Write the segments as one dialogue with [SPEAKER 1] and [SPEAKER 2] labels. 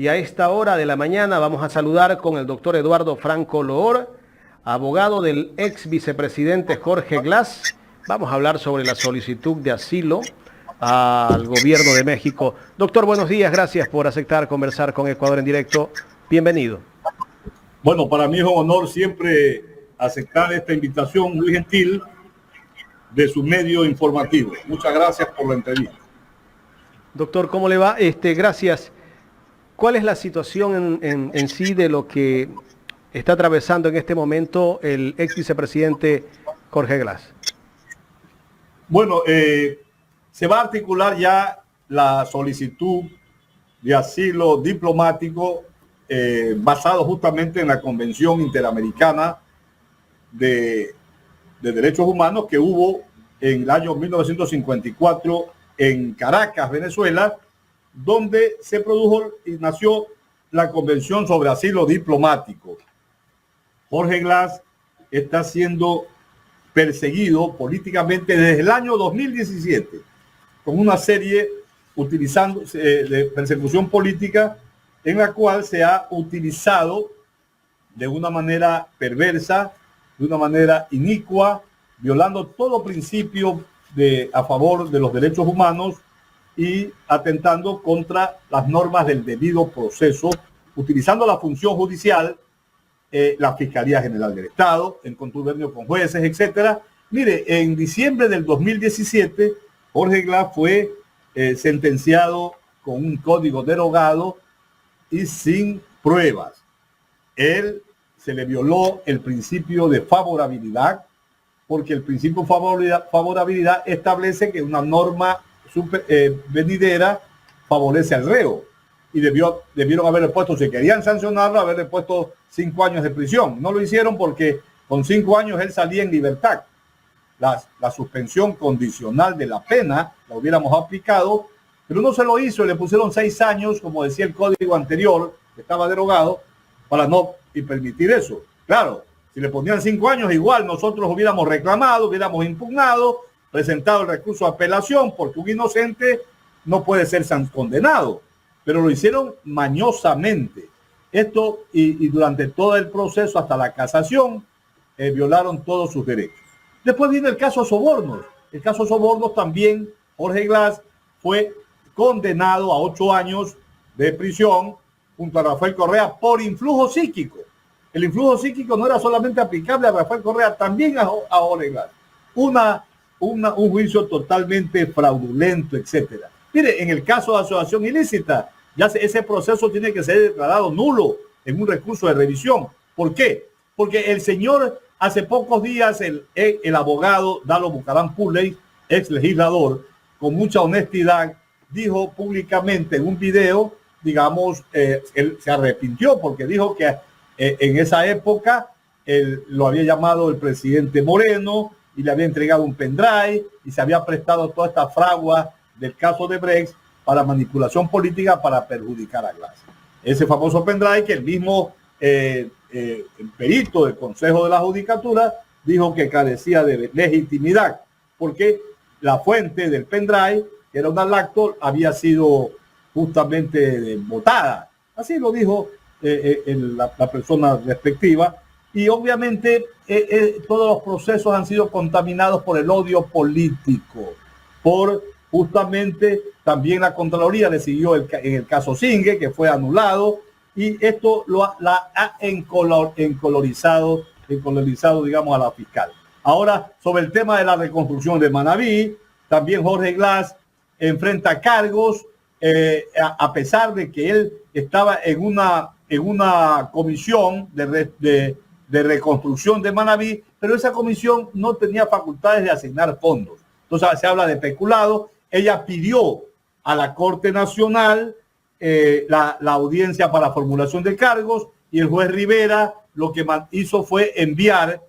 [SPEAKER 1] Y a esta hora de la mañana vamos a saludar con el doctor Eduardo Franco Loor, abogado del ex vicepresidente Jorge Glass. Vamos a hablar sobre la solicitud de asilo al gobierno de México. Doctor, buenos días, gracias por aceptar conversar con Ecuador en directo. Bienvenido.
[SPEAKER 2] Bueno, para mí es un honor siempre aceptar esta invitación muy gentil de su medio informativo. Muchas gracias por la entrevista.
[SPEAKER 1] Doctor, ¿cómo le va? Gracias. ¿Cuál es la situación en sí de lo que está atravesando en este momento el ex vicepresidente Jorge Glass?
[SPEAKER 2] Bueno, se va a articular ya la solicitud de asilo diplomático basado justamente en la Convención Interamericana de Derechos Humanos que hubo en el año 1954 en Caracas, Venezuela, donde se produjo y nació la Convención sobre Asilo Diplomático. Jorge Glass está siendo perseguido políticamente desde el año 2017 con una serie de persecución política en la cual se ha utilizado de una manera perversa, de una manera inicua, violando todo principio a favor de los derechos humanos y atentando contra las normas del debido proceso, utilizando la función judicial, la Fiscalía General del Estado, en contubernio con jueces, etcétera. Mire, en diciembre del 2017, Jorge Glass fue sentenciado con un código derogado y sin pruebas. Él se le violó el principio de favorabilidad, porque el principio de favorabilidad establece que una norma venidera favorece al reo. Y debieron haberle puesto, si querían sancionarlo, haberle puesto 5 años de prisión. No lo hicieron porque con 5 años él salía en libertad. La suspensión condicional de la pena la hubiéramos aplicado, pero no se lo hizo. Le pusieron 6 años, como decía el código anterior, que estaba derogado, para no permitir eso. Claro, si le ponían 5 años, igual nosotros hubiéramos reclamado, hubiéramos impugnado, presentado el recurso de apelación, porque un inocente no puede ser condenado. Pero lo hicieron mañosamente. Esto y durante todo el proceso, hasta la casación, violaron todos sus derechos. Después viene el caso Sobornos. El caso Sobornos también, Jorge Glass fue condenado a 8 años de prisión junto a Rafael Correa por influjo psíquico. El influjo psíquico no era solamente aplicable a Rafael Correa, también a Jorge Glass. Un juicio totalmente fraudulento, etcétera. Mire, en el caso de asociación ilícita, ya ese proceso tiene que ser declarado nulo en un recurso de revisión. ¿Por qué? Porque el señor, hace pocos días, el abogado Dalo Bucaram Purley, ex legislador, con mucha honestidad, dijo públicamente en un video, digamos, él se arrepintió porque dijo que en esa época él lo había llamado el presidente Moreno y le había entregado un pendrive y se había prestado toda esta fragua del caso de Brecht para manipulación política para perjudicar a Glass. Ese famoso pendrive que el mismo perito del Consejo de la Judicatura dijo que carecía de legitimidad porque la fuente del pendrive, que era una lacto, había sido justamente votada. Así lo dijo la persona respectiva. Y obviamente todos los procesos han sido contaminados por el odio político, por justamente también la Contraloría decidió en el caso Singue, que fue anulado, y esto la ha encolorizado, digamos, a la fiscal. Ahora, sobre el tema de la reconstrucción de Manabí, también Jorge Glass enfrenta cargos, a pesar de que él estaba en una comisión de reconstrucción de Manabí, pero esa comisión no tenía facultades de asignar fondos. Entonces se habla de peculado. Ella pidió a la Corte Nacional la audiencia para formulación de cargos y el juez Rivera lo que hizo fue enviar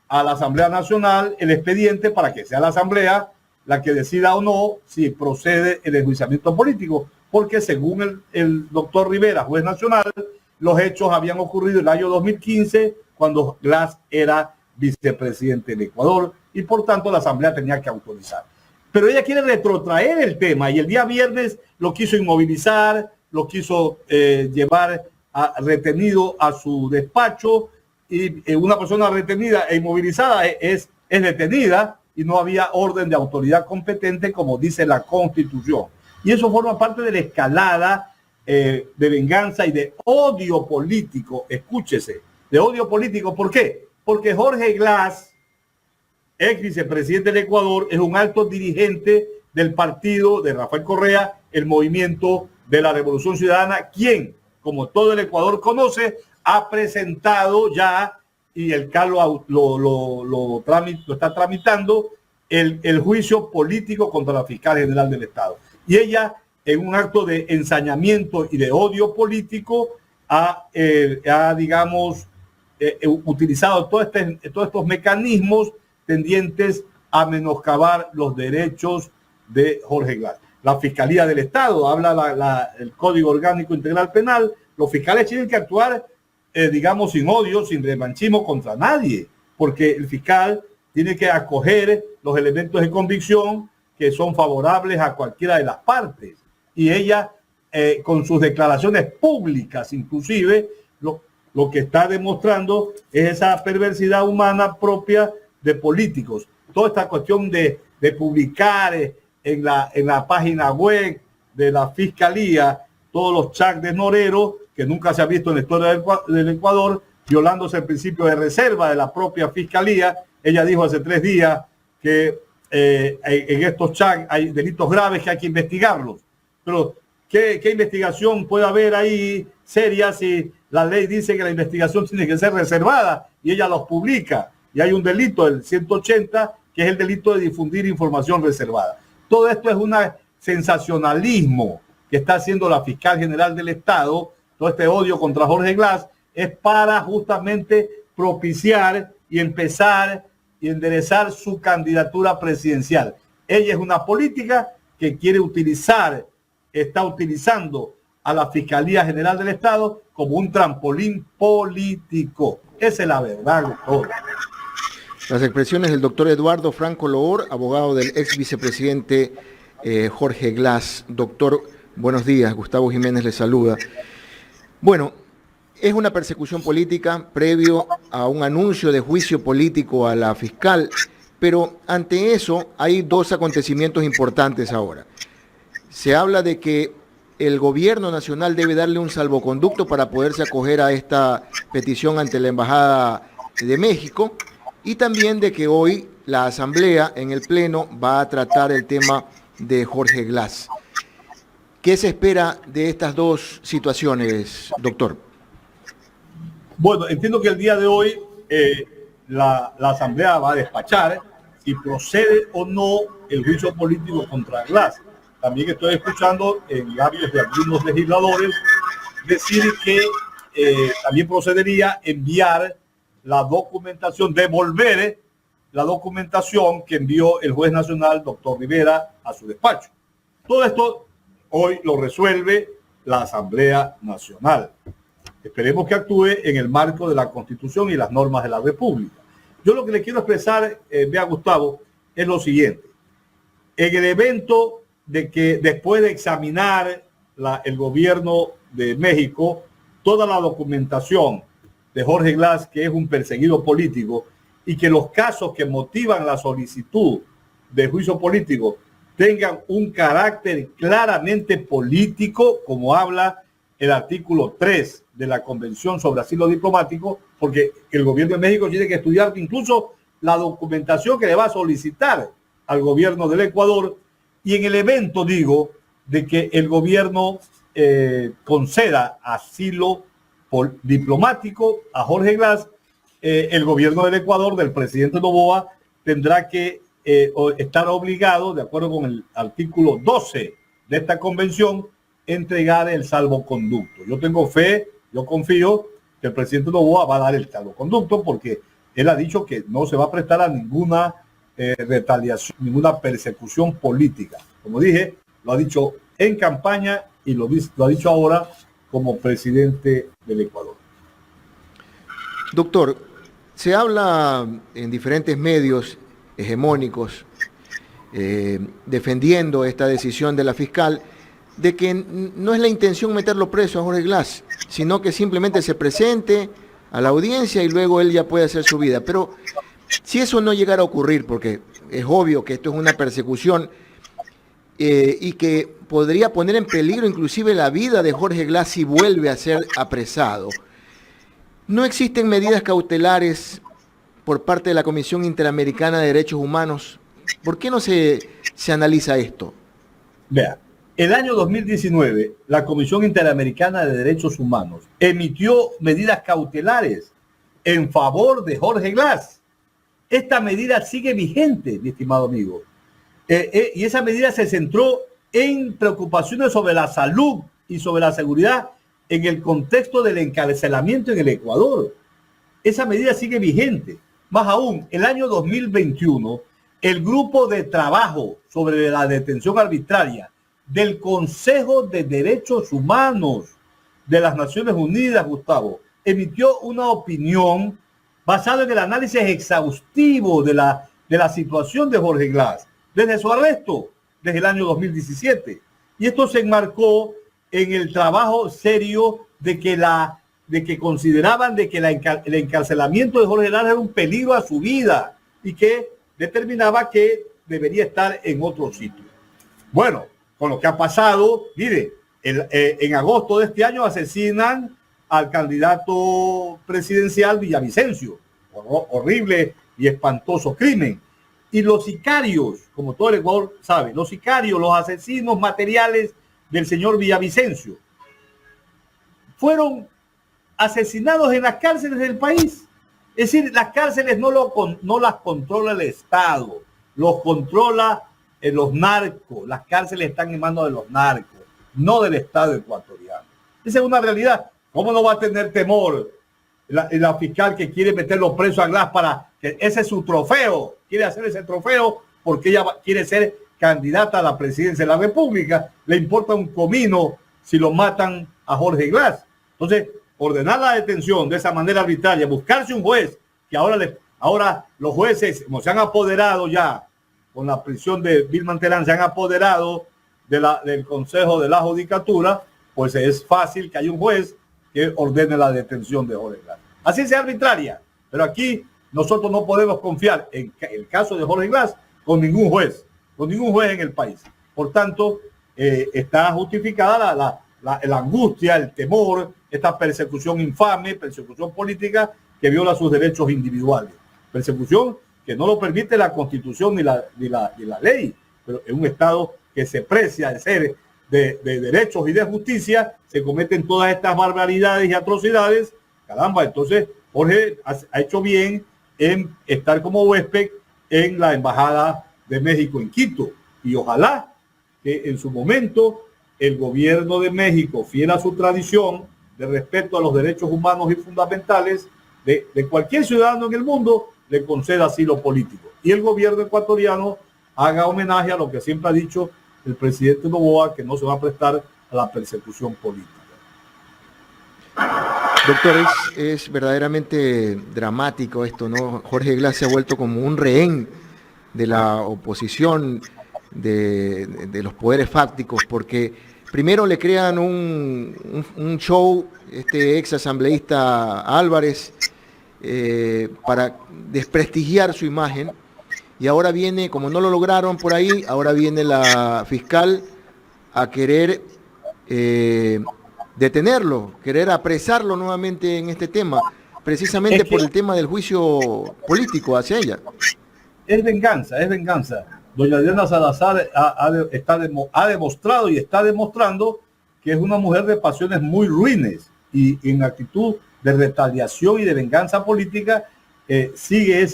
[SPEAKER 2] a la Asamblea Nacional el expediente para que sea la Asamblea la que decida o no si procede el enjuiciamiento político, porque según el doctor Rivera, juez nacional, los hechos habían ocurrido en el año 2015 cuando Glass era vicepresidente del Ecuador y por tanto la Asamblea tenía que autorizar. Pero ella quiere retrotraer el tema y el día viernes lo quiso inmovilizar, lo quiso llevar retenido a su despacho, y una persona retenida e inmovilizada es detenida y no había orden de autoridad competente, como dice la Constitución. Y eso forma parte de la escalada de venganza y de odio político. Escúchese, de odio político. ¿Por qué? Porque Jorge Glass, ex vicepresidente del Ecuador, es un alto dirigente del partido de Rafael Correa, el Movimiento de la Revolución Ciudadana, quien, como todo el Ecuador conoce, ha presentado ya, y el CAL lo está tramitando, el juicio político contra la fiscal general del Estado. Y ella, en un acto de ensañamiento y de odio político, ha utilizado todos estos mecanismos tendientes a menoscabar los derechos de Jorge Glass. La Fiscalía del Estado, habla el Código Orgánico Integral Penal, los fiscales tienen que actuar, sin odio, sin revanchismo contra nadie, porque el fiscal tiene que acoger los elementos de convicción que son favorables a cualquiera de las partes. Y ella, con sus declaraciones públicas, inclusive, lo que está demostrando es esa perversidad humana propia de políticos. Toda esta cuestión de publicar en la página web de la Fiscalía todos los chats de Norero, que nunca se ha visto en la historia del Ecuador, violándose el principio de reserva de la propia Fiscalía. Ella dijo hace 3 días que en estos chats hay delitos graves que hay que investigarlos. Pero, ¿qué investigación puede haber ahí seria si la ley dice que la investigación tiene que ser reservada y ella los publica? Y hay un delito, el 180, que es el delito de difundir información reservada. Todo esto es un sensacionalismo que está haciendo la fiscal general del Estado. Todo este odio contra Jorge Glass es para justamente propiciar y empezar y enderezar su candidatura presidencial. Ella es una política que está utilizando a la Fiscalía General del Estado como un trampolín político. Esa es la verdad, doctor.
[SPEAKER 3] Las expresiones del doctor Eduardo Franco Loor, abogado del ex vicepresidente Jorge Glass. Doctor, buenos días. Gustavo Jiménez le saluda. Bueno, es una persecución política previo a un anuncio de juicio político a la fiscal, pero ante eso hay 2 acontecimientos importantes ahora. Se habla de que el gobierno nacional debe darle un salvoconducto para poderse acoger a esta petición ante la Embajada de México, y también de que hoy la Asamblea en el Pleno va a tratar el tema de Jorge Glass. ¿Qué se espera de estas 2 situaciones, doctor?
[SPEAKER 2] Bueno, entiendo que el día de hoy la Asamblea va a despachar si procede o no el juicio político contra Glass. También estoy escuchando en labios de algunos legisladores decir que también procedería enviar la documentación, devolver la documentación que envió el juez nacional, doctor Rivera, a su despacho. Todo esto hoy lo resuelve la Asamblea Nacional. Esperemos que actúe en el marco de la Constitución y las normas de la República. Yo lo que le quiero expresar, vea Gustavo, es lo siguiente. En el evento de que después de examinar el gobierno de México toda la documentación de Jorge Glass, que es un perseguido político, y que los casos que motivan la solicitud de juicio político tengan un carácter claramente político, como habla el artículo 3 de la Convención sobre Asilo Diplomático, porque el gobierno de México tiene que estudiar incluso la documentación que le va a solicitar al gobierno del Ecuador, y en el evento, digo, de que el gobierno conceda asilo diplomático a Jorge Glass, el gobierno del Ecuador, del presidente Noboa, tendrá que estar obligado, de acuerdo con el artículo 12 de esta convención, entregar el salvoconducto. Yo tengo fe, yo confío que el presidente Noboa va a dar el salvoconducto, porque él ha dicho que no se va a prestar a ninguna retaliación, ninguna persecución política. Como dije, lo ha dicho en campaña y lo ha dicho ahora como presidente del Ecuador.
[SPEAKER 3] Doctor, se habla en diferentes medios hegemónicos defendiendo esta decisión de la fiscal, de que no es la intención meterlo preso a Jorge Glass, sino que simplemente se presente a la audiencia y luego él ya puede hacer su vida. Pero si eso no llegara a ocurrir, porque es obvio que esto es una persecución y que podría poner en peligro inclusive la vida de Jorge Glass si vuelve a ser apresado, ¿no existen medidas cautelares por parte de la Comisión Interamericana de Derechos Humanos? ¿Por qué no se analiza esto?
[SPEAKER 2] Vea, el año 2019, la Comisión Interamericana de Derechos Humanos emitió medidas cautelares en favor de Jorge Glass. Esta medida sigue vigente, mi estimado amigo. Y esa medida se centró en preocupaciones sobre la salud y sobre la seguridad en el contexto del encarcelamiento en el Ecuador. Esa medida sigue vigente. Más aún, el año 2021, el grupo de trabajo sobre la detención arbitraria del Consejo de Derechos Humanos de las Naciones Unidas, Gustavo, emitió una opinión basada en el análisis exhaustivo de la situación de Jorge Glass desde su arresto, desde el año 2017. Y esto se enmarcó en el trabajo serio de que consideraban de que el encarcelamiento de Jorge Glass era un peligro a su vida y que determinaba que debería estar en otro sitio. Bueno, con lo que ha pasado, mire, en agosto de este año asesinan al candidato presidencial Villavicencio. Horrible y espantoso crimen. Y los sicarios, como todo el Ecuador sabe, los sicarios, los asesinos materiales del señor Villavicencio, fueron asesinados en las cárceles del país. Es decir, las cárceles no las controla el Estado, los controla los narcos. Las cárceles están en manos de los narcos, no del Estado ecuatoriano. Esa es una realidad. ¿Cómo no va a tener temor la fiscal que quiere meterlo preso a Glass para que ese es su trofeo? Quiere hacer ese trofeo porque ella quiere ser candidata a la presidencia de la República. Le importa un comino si lo matan a Jorge Glass. Entonces, ordenar la detención de esa manera arbitraria, buscarse un juez, que ahora los jueces, como se han apoderado ya con la prisión de Vilma Terán, se han apoderado del Consejo de la Judicatura, pues es fácil que haya un juez que ordene la detención de Jorge Glass. Así sea arbitraria, pero aquí nosotros no podemos confiar en el caso de Jorge Glass con ningún juez en el país. Por tanto, está justificada la angustia, el temor, esta persecución infame, persecución política que viola sus derechos individuales. Persecución que no lo permite la Constitución ni la ley, pero en un Estado que se precia de ser de derechos y de justicia, se cometen todas estas barbaridades y atrocidades. Caramba, entonces Jorge ha hecho bien en estar como huésped en la Embajada de México en Quito. Y ojalá que en su momento el gobierno de México, fiel a su tradición de respeto a los derechos humanos y fundamentales de cualquier ciudadano en el mundo, le conceda asilo político. Y el gobierno ecuatoriano haga homenaje a lo que siempre ha dicho el presidente Noboa, que no se va a prestar a la persecución política.
[SPEAKER 3] Doctor, es verdaderamente dramático esto, ¿no? Jorge Glass se ha vuelto como un rehén de la oposición, de los poderes fácticos, porque primero le crean un show, este ex asambleísta Álvarez, para desprestigiar su imagen, y ahora viene, como no lo lograron por ahí, ahora viene la fiscal a querer detenerlo, querer apresarlo nuevamente en este tema, precisamente por el tema del juicio político hacia ella.
[SPEAKER 2] Es venganza, es venganza. Doña Diana Salazar ha demostrado y está demostrando que es una mujer de pasiones muy ruines y en actitud de retaliación y de venganza política sigue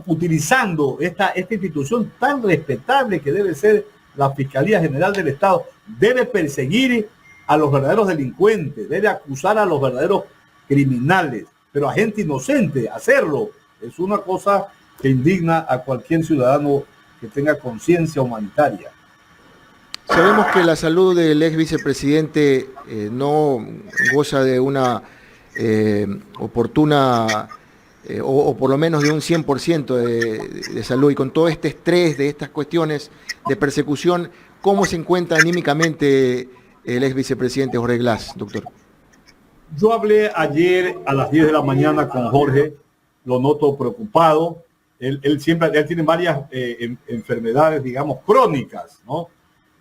[SPEAKER 2] utilizando esta institución tan respetable que debe ser la Fiscalía General del Estado. Debe perseguir a los verdaderos delincuentes, debe acusar a los verdaderos criminales, pero a gente inocente hacerlo es una cosa que indigna a cualquier ciudadano que tenga conciencia humanitaria.
[SPEAKER 3] Sabemos que la salud del ex vicepresidente no goza de una oportuna o por lo menos de un 100% de salud, y con todo este estrés de estas cuestiones de persecución, ¿Cómo se encuentra anímicamente el ex vicepresidente Jorge Glass, doctor?
[SPEAKER 2] Yo hablé ayer a las 10 de la mañana con Jorge, lo noto preocupado. Él tiene varias enfermedades, digamos, crónicas, ¿no?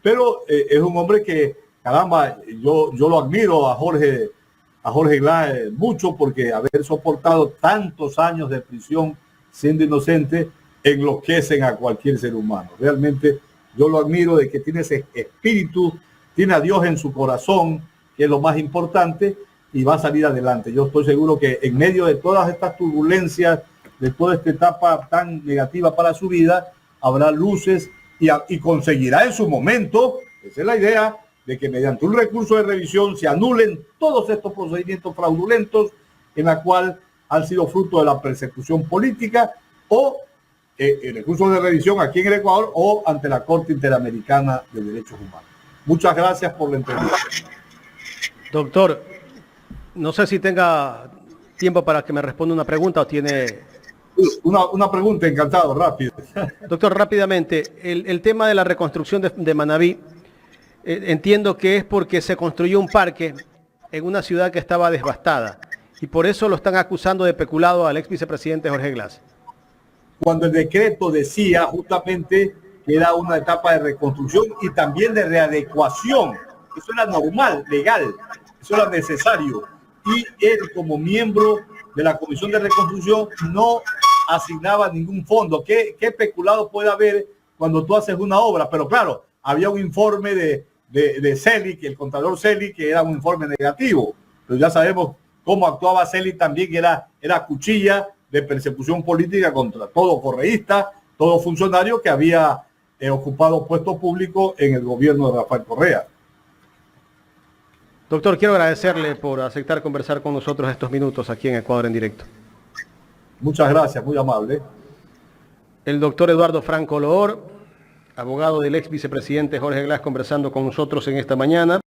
[SPEAKER 2] Pero es un hombre que, caramba, yo lo admiro a Jorge Glass mucho, porque haber soportado tantos años de prisión siendo inocente enloquecen a cualquier ser humano. Realmente yo lo admiro de que tiene ese espíritu, tiene a Dios en su corazón, que es lo más importante, y va a salir adelante. Yo estoy seguro que en medio de todas estas turbulencias, de toda esta etapa tan negativa para su vida, habrá luces y conseguirá en su momento, esa es la idea, de que mediante un recurso de revisión se anulen todos estos procedimientos fraudulentos en la cual han sido fruto de la persecución política o el recurso de revisión aquí en el Ecuador o ante la Corte Interamericana de Derechos Humanos. Muchas gracias por la entrevista.
[SPEAKER 1] Doctor, no sé si tenga tiempo para que me responda una pregunta o tiene...
[SPEAKER 2] Una pregunta, encantado, rápido.
[SPEAKER 1] Doctor, rápidamente, el tema de la reconstrucción de Manabí, entiendo que es porque se construyó un parque en una ciudad que estaba devastada y por eso lo están acusando de peculado al ex vicepresidente Jorge Glass.
[SPEAKER 2] Cuando el decreto decía justamente que era una etapa de reconstrucción y también de readecuación, eso era normal, legal, eso era necesario, y él como miembro de la Comisión de Reconstrucción no asignaba ningún fondo. ¿Qué peculado puede haber cuando tú haces una obra? Pero claro, había un informe de Celi, que el contador Celi, que era un informe negativo. Pero ya sabemos cómo actuaba Celi también, que era cuchilla de persecución política contra todo correísta, todo funcionario que había ocupado puesto público en el gobierno de Rafael Correa.
[SPEAKER 1] Doctor, quiero agradecerle por aceptar conversar con nosotros estos minutos aquí en Ecuador en Directo.
[SPEAKER 2] Muchas gracias, muy amable.
[SPEAKER 1] El doctor Eduardo Franco Loor, abogado del ex vicepresidente Jorge Glass, conversando con nosotros en esta mañana.